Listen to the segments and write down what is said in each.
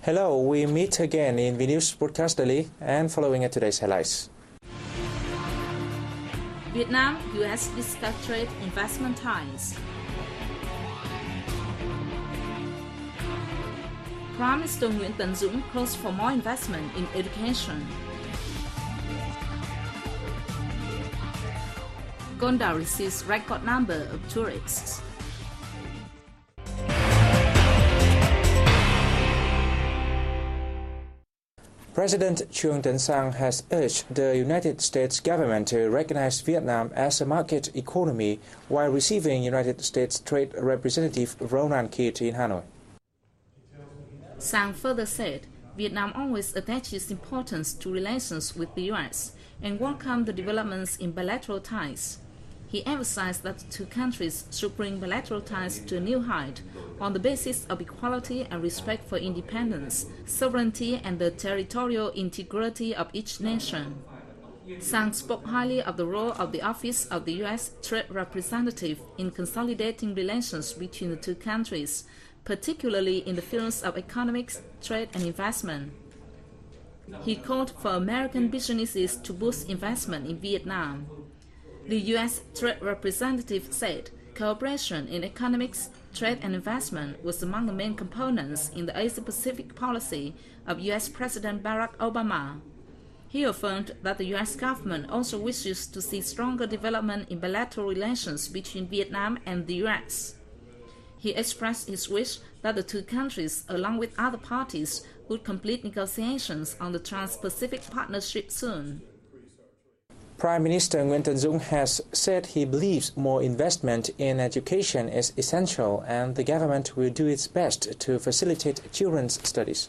Hello, we meet again in VNEWS Broadcast Daily and following at today's highlights. Vietnam, US discuss trade investment ties. Prime Minister Nguyễn Tấn Dũng calls for more investment in education. Gondar receives record number of tourists. President Truyền has urged the United States government to recognize Vietnam as a market economy while receiving United States Trade Representative Ronan Keat in Hanoi. Sang further said, Vietnam always attaches importance to relations with the U.S. and welcomed the developments in bilateral ties. He emphasized that the two countries should bring bilateral ties to a new height on the basis of equality and respect for independence, sovereignty, and the territorial integrity of each nation. Sang spoke highly of the role of the Office of the U.S. Trade Representative in consolidating relations between the two countries, particularly in the fields of economics, trade, and investment. He called for American businesses to boost investment in Vietnam. The U.S. Trade Representative said cooperation in economics, trade, and investment was among the main components in the Asia-Pacific policy of U.S. President Barack Obama. He affirmed that the U.S. government also wishes to see stronger development in bilateral relations between Vietnam and the U.S. He expressed his wish that the two countries, along with other parties, would complete negotiations on the Trans-Pacific Partnership soon. Prime Minister Nguyễn Tấn Dũng has said he believes more investment in education is essential and the government will do its best to facilitate children's studies.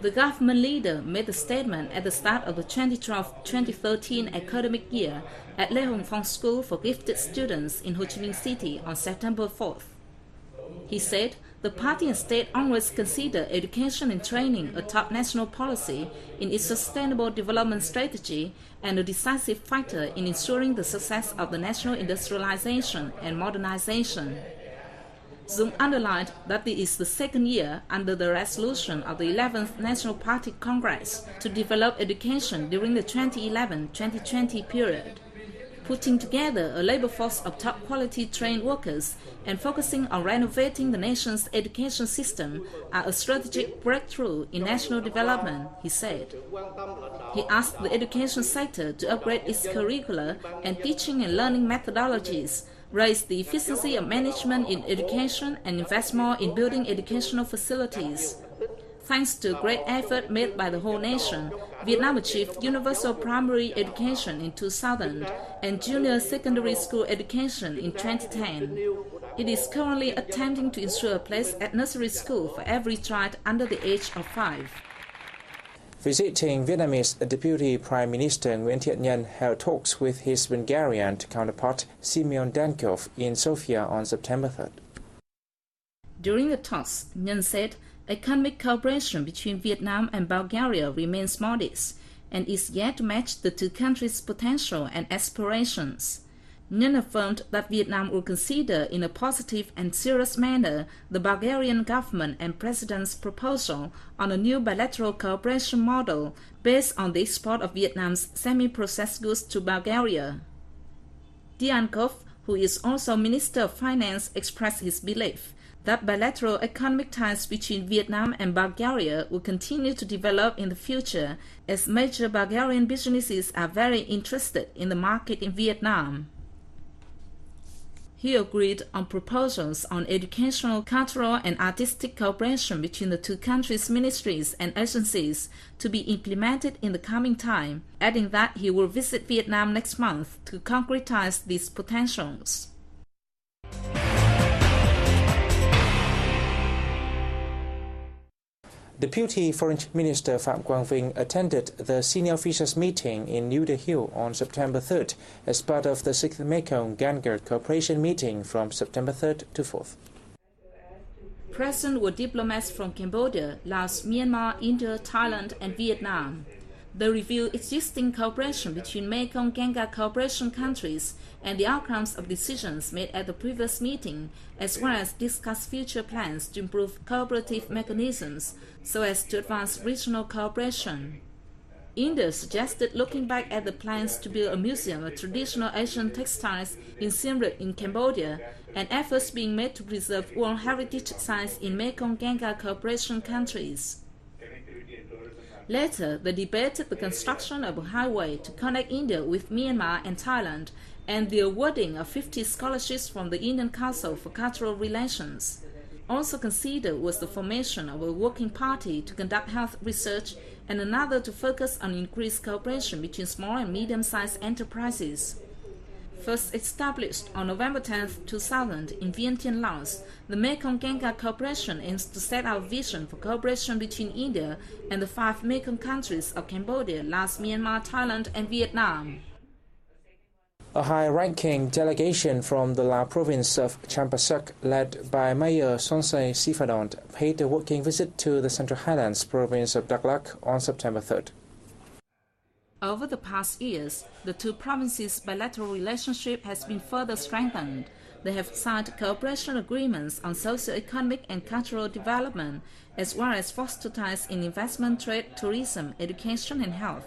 The government leader made the statement at the start of the 2012-2013 academic year at Lê Hồng Phong School for Gifted Students in Ho Chi Minh City on September 4th. He said the party and state always consider education and training a top national policy in its sustainable development strategy and a decisive factor in ensuring the success of the national industrialization and modernization. Dũng underlined that this is the second year under the resolution of the 11th National Party Congress to develop education during the 2011-2020 period. Putting together a labor force of top-quality trained workers and focusing on renovating the nation's education system are a strategic breakthrough in national development, he said. He asked the education sector to upgrade its curricula and teaching and learning methodologies, raise the efficiency of management in education, and invest more in building educational facilities. Thanks to a great effort made by the whole nation, Vietnam achieved universal primary education in 2000 and junior secondary school education in 2010. It is currently attempting to ensure a place at nursery school for every child under the age of 5. Visiting Vietnamese Deputy Prime Minister Nguyễn Thiện Nhân held talks with his Bulgarian counterpart Simeon Dankov in Sofia on September 3rd. During the talks, Nhân said economic cooperation between Vietnam and Bulgaria remains modest and is yet to match the two countries' potential and aspirations. Nhân affirmed that Vietnam will consider in a positive and serious manner the Bulgarian government and president's proposal on a new bilateral cooperation model based on the export of Vietnam's semi-processed goods to Bulgaria. Diankov, who is also Minister of Finance, expressed his belief that bilateral economic ties between Vietnam and Bulgaria will continue to develop in the future as major Bulgarian businesses are very interested in the market in Vietnam. He agreed on proposals on educational, cultural, and artistic cooperation between the two countries' ministries and agencies to be implemented in the coming time, adding that he will visit Vietnam next month to concretize these potentials. Deputy Foreign Minister Phạm Quang Vinh attended the senior officials meeting in New Delhi on September 3rd as part of the 6th Mekong-Gangar Cooperation meeting from September 3rd to 4th. Present were diplomats from Cambodia, Laos, Myanmar, India, Thailand, and Vietnam. They review existing cooperation between Mekong-Ganga cooperation countries and the outcomes of decisions made at the previous meeting, as well as discuss future plans to improve cooperative mechanisms so as to advance regional cooperation. India suggested looking back at the plans to build a museum of traditional Asian textiles in Siem Reap in Cambodia and efforts being made to preserve World Heritage sites in Mekong-Ganga cooperation countries. Later, they debated the construction of a highway to connect India with Myanmar and Thailand and the awarding of 50 scholarships from the Indian Council for Cultural Relations. Also considered was the formation of a working party to conduct health research and another to focus on increased cooperation between small and medium-sized enterprises. First established on November 10, 2000 in Vientiane, Laos, the Mekong-Ganga Cooperation aims to set out a vision for cooperation between India and the 5 Mekong countries of Cambodia, Laos, Myanmar, Thailand, and Vietnam. A high-ranking delegation from the Lao province of Champasak, led by Mayor Sonsay Sifadont, paid a working visit to the Central Highlands province of Dak Lak on September 3rd. Over the past years, the two provinces' bilateral relationship has been further strengthened. They have signed cooperation agreements on socio-economic and cultural development, as well as foster ties in investment, trade, tourism, education, and health.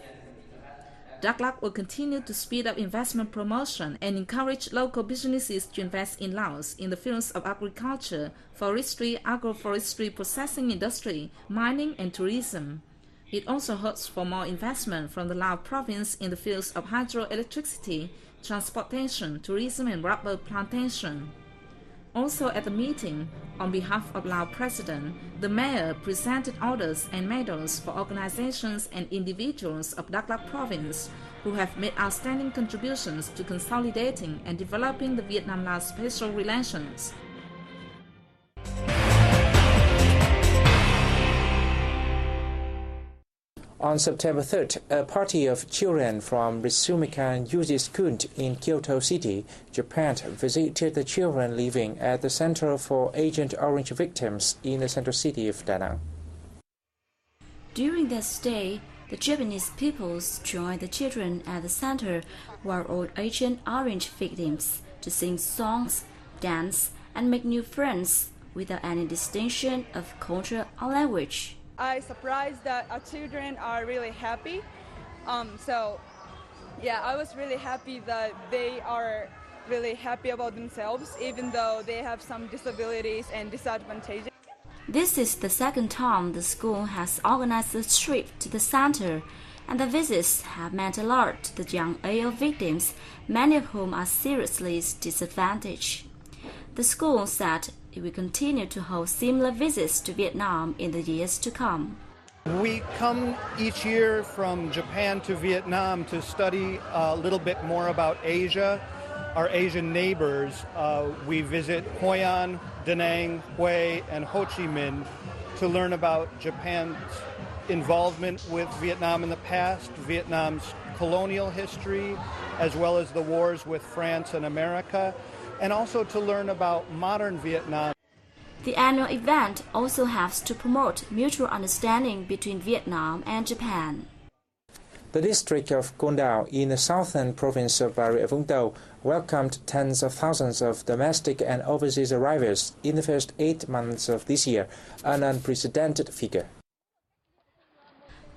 Dak Lak will continue to speed up investment promotion and encourage local businesses to invest in Laos in the fields of agriculture, forestry, agroforestry, processing industry, mining, and tourism. It also hopes for more investment from the Lao province in the fields of hydroelectricity, transportation, tourism, and rubber plantation. Also at the meeting, on behalf of Lao President, the Mayor presented orders and medals for organizations and individuals of Dak Lak Province who have made outstanding contributions to consolidating and developing the Vietnam-Laos special relations. On September 3rd, a party of children from Risumikan Youth School in Kyoto City, Japan, visited the children living at the Center for Agent Orange Victims in the central city of Da Nang. During their stay, the Japanese peoples joined the children at the center who are all Agent Orange victims to sing songs, dance, and make new friends without any distinction of culture or language. I'm surprised that our children are really happy. I was really happy that they are really happy about themselves, even though they have some disabilities and disadvantages. This is the second time the school has organized a trip to the center, and the visits have meant a lot to the young AO victims, many of whom are seriously disadvantaged. The school said it will continue to hold similar visits to Vietnam in the years to come. We come each year from Japan to Vietnam to study a little bit more about Asia, our Asian neighbors. We visit Hoi An, Da Nang, Hue, and Ho Chi Minh to learn about Japan's involvement with Vietnam in the past, Vietnam's colonial history, as well as the wars with France and America, and also to learn about modern Vietnam. The annual event also helps to promote mutual understanding between Vietnam and Japan. The district of Con Dao in the southern province of Bà Rịa Vũng Tàu welcomed tens of thousands of domestic and overseas arrivals in the first 8 months of this year, an unprecedented figure.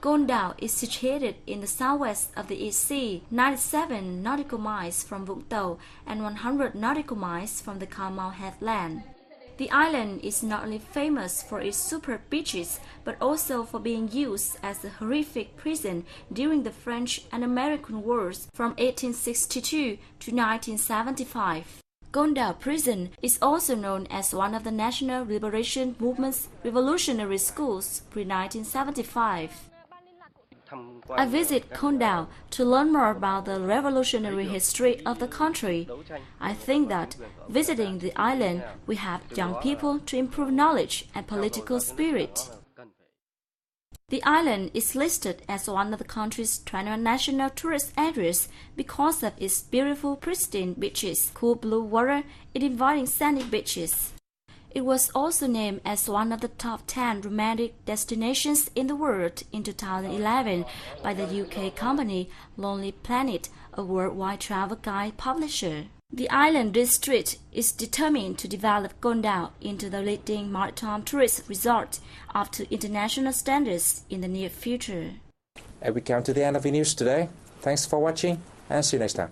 Con Dao is situated in the southwest of the East Sea, 97 nautical miles from Vũng Tàu and 100 nautical miles from the Cà Mau headland. The island is not only famous for its superb beaches, but also for being used as a horrific prison during the French and American Wars from 1862 to 1975. Con Dao Prison is also known as one of the National Liberation Movement's revolutionary schools pre-1975. I visit Con Dao to learn more about the revolutionary history of the country. I think that visiting the island will help young people to improve knowledge and political spirit. The island is listed as one of the country's 21 national tourist areas because of its beautiful pristine beaches, cool blue water, and inviting sandy beaches. It was also named as one of the top 10 romantic destinations in the world in 2011 by the UK company Lonely Planet, a worldwide travel guide publisher. The island district is determined to develop Gondal into the leading maritime tourist resort up to international standards in the near future. And we come to the end of VNews today. Thanks for watching and see you next time.